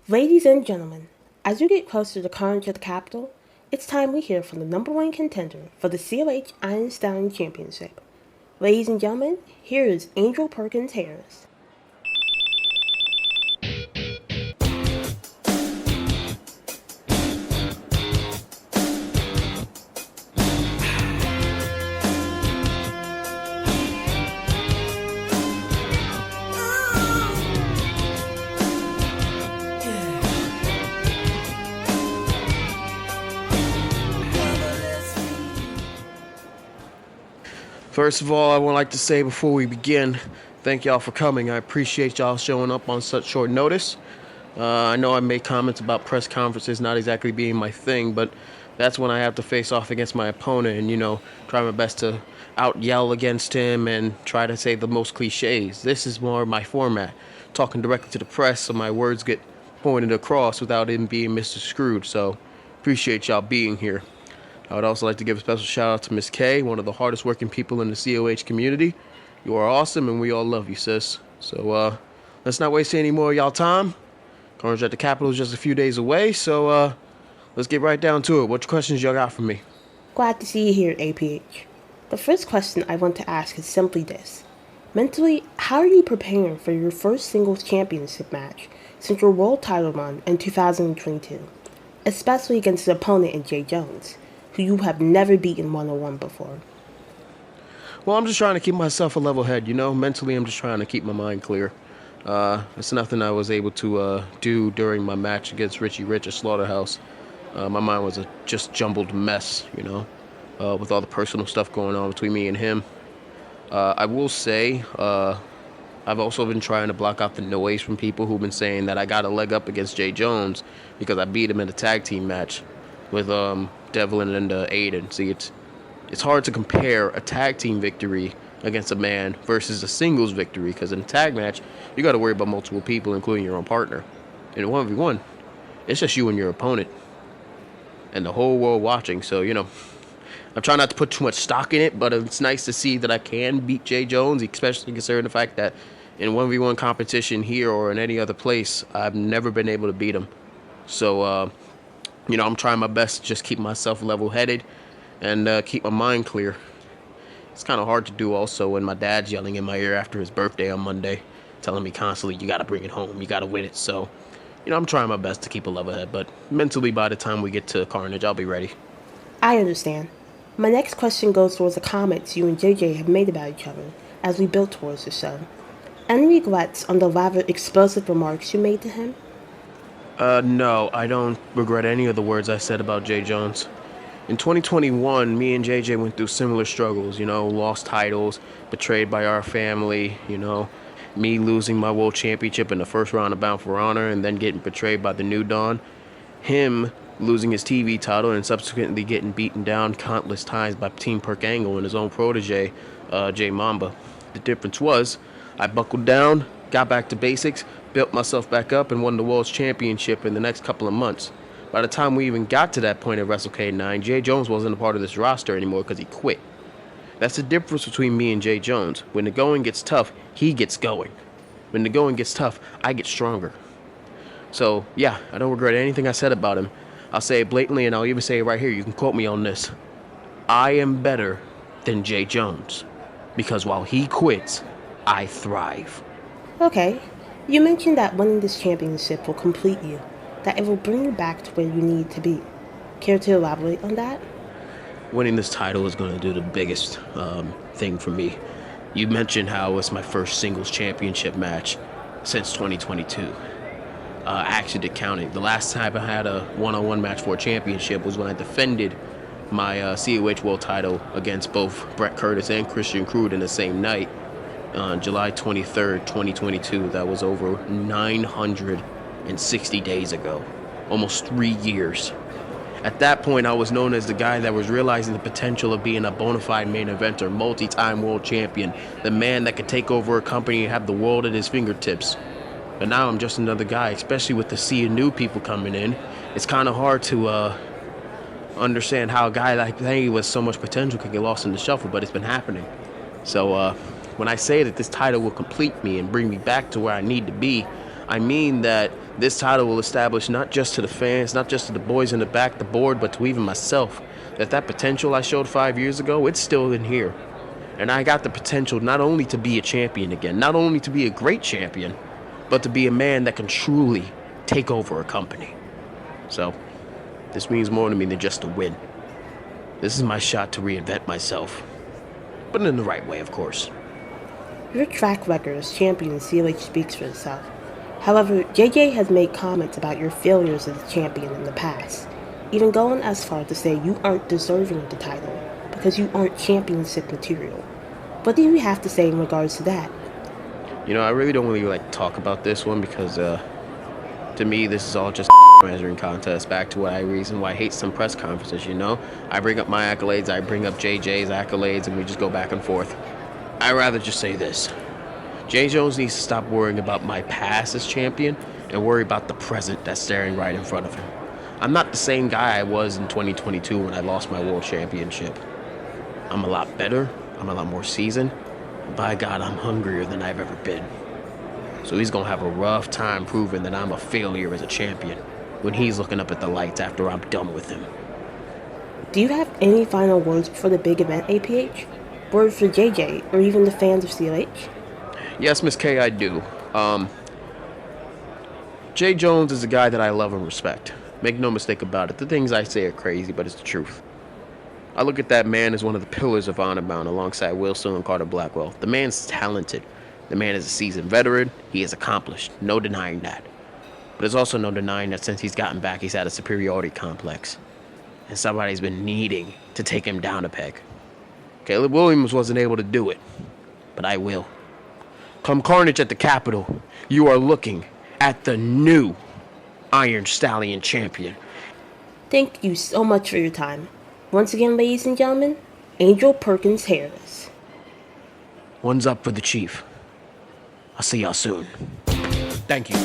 Ladies and gentlemen, as we get closer to Carnage at the Capital, it's time we hear from the number one contender for the COH Iron Stallion Championship. Ladies and gentlemen, here is Angel Perkins Harris. First of all, I would like to say before we begin, thank y'all for coming. I appreciate y'all showing up on such short notice. I know I made comments about press conferences not exactly being my thing, but that's when I have to face off against my opponent and, try my best to out-yell against him and try to say the most cliches. This is more my format, talking directly to the press so my words get pointed across without him being Mr. Screwed. So, appreciate y'all being here. I would also like to give a special shout out to Miss K, one of the hardest working people in the COH community. You are awesome and we all love you, sis. So let's not waste any more of y'all time. Carnage at the Capital is just a few days away, so let's get right down to it. What questions y'all got for me? Glad to see you here, APH. The first question I want to ask is simply this. Mentally, how are you preparing for your first singles championship match since your world title run in 2022, especially against an opponent in Jay Jones, who you have never beaten one-on-one before? Well, I'm just trying to keep myself a level head, Mentally, I'm just trying to keep my mind clear. It's nothing I was able to do during my match against Richie Rich at Slaughterhouse. My mind was a just jumbled mess, with all the personal stuff going on between me and him. I will say, I've also been trying to block out the noise from people who've been saying that I got a leg up against Jay Jones because I beat him in a tag team match with Devlin and Aiden. See, it's hard to compare a tag team victory against a man versus a singles victory, because in a tag match, you got to worry about multiple people, including your own partner. In a 1v1, it's just you and your opponent and the whole world watching. So, I'm trying not to put too much stock in it, but it's nice to see that I can beat Jay Jones, especially considering the fact that in 1v1 competition here or in any other place, I've never been able to beat him. So, I'm trying my best to just keep myself level-headed and keep my mind clear. It's kind of hard to do also when my dad's yelling in my ear after his birthday on Monday, telling me constantly, you got to bring it home, you got to win it. So, I'm trying my best to keep a level head, but mentally by the time we get to Carnage, I'll be ready. I understand. My next question goes towards the comments you and JJ have made about each other as we build towards the show. Any regrets on the rather explosive remarks you made to him? No, I don't regret any of the words I said about Jay Jones. In 2021, me and JJ went through similar struggles, lost titles, betrayed by our family, me losing my world championship in the first round of Bound for Honor and then getting betrayed by the New Dawn. Him losing his TV title and subsequently getting beaten down countless times by Team Perk Angle and his own protege, Jay Mamba. The difference was, I buckled down, got back to basics, built myself back up, and won the World's Championship in the next couple of months. By the time we even got to that point at Wrestle K9, Jay Jones wasn't a part of this roster anymore because he quit. That's the difference between me and Jay Jones. When the going gets tough, he gets going. When the going gets tough, I get stronger. So, yeah, I don't regret anything I said about him. I'll say it blatantly, and I'll even say it right here. You can quote me on this. I am better than Jay Jones, because while he quits, I thrive. Okay. You mentioned that winning this championship will complete you, that it will bring you back to where you need to be. Care to elaborate on that? Winning this title is going to do the biggest thing for me. You mentioned how it's my first singles championship match since 2022. Actually, to count it, the last time I had a one-on-one match for a championship was when I defended my COH world title against both Brett Curtis and Christian Crude in the same night on July 23rd, 2022. That was over 960 days ago, almost 3 years. At that point, I was known as the guy that was realizing the potential of being a bona fide main eventer, multi-time world champion, the man that could take over a company and have the world at his fingertips. But now I'm just another guy, especially with the sea of new people coming in. It's kind of hard to understand how a guy like me with so much potential could get lost in the shuffle, but it's been happening. So when I say that this title will complete me and bring me back to where I need to be, I mean that This title will establish not just to the fans, not just to the boys in the back, the board, but to even myself, that potential I showed 5 years ago, it's still in here. And I got the potential not only to be a champion again, not only to be a great champion, but to be a man that can truly take over a company. So, this means more to me than just a win. This is my shot to reinvent myself. But in the right way, of course. Your track record as champion in COH speaks for itself. However, JJ has made comments about your failures as a champion in the past, even going as far to say you aren't deserving of the title because you aren't championship material. What do you have to say in regards to that? You know, I really don't really like to talk about this one because, to me, this is all just measuring contest. Back to reason why I hate some press conferences, you know? I bring up my accolades, I bring up JJ's accolades, and we just go back and forth. I'd rather just say this. Jay Jones needs to stop worrying about my past as champion and worry about the present that's staring right in front of him. I'm not the same guy I was in 2022 when I lost my world championship. I'm a lot better, I'm a lot more seasoned, and by God, I'm hungrier than I've ever been. So he's gonna have a rough time proving that I'm a failure as a champion when he's looking up at the lights after I'm done with him. Do you have any final words before the big event, APH? Words for JJ, or even the fans of COH? Yes, Miss K, I do. Jay Jones is a guy that I love and respect. Make no mistake about it. The things I say are crazy, but it's the truth. I look at that man as one of the pillars of Honor Bound alongside Will Steele and Carter Blackwell. The man's talented. The man is a seasoned veteran. He is accomplished. No denying that. But there's also no denying that since he's gotten back, he's had a superiority complex. And somebody's been needing to take him down a peg. Caleb Williams wasn't able to do it, but I will. Come Carnage at the Capital, you are looking at the new Iron Stallion Champion. Thank you so much for your time. Once again, ladies and gentlemen, Angel Perkins Harris. One's up for the Chief. I'll see y'all soon. Thank you.